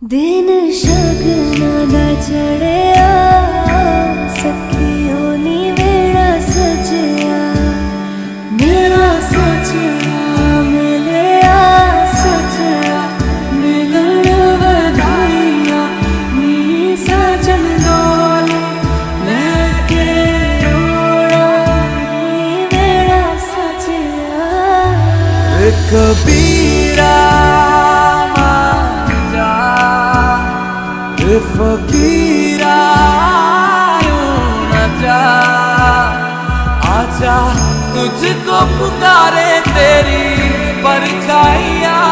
दिन शगना दा चढ़िया सखी होनी मेरा सजया मेरा सजया मिलया सजया मिलन बधाइया नी सजन डोले लेके ओड़ा नी मेरा सजया कबीरा फकीरा न जा आजा तुझको पुकारे तेरी परछाइयाँ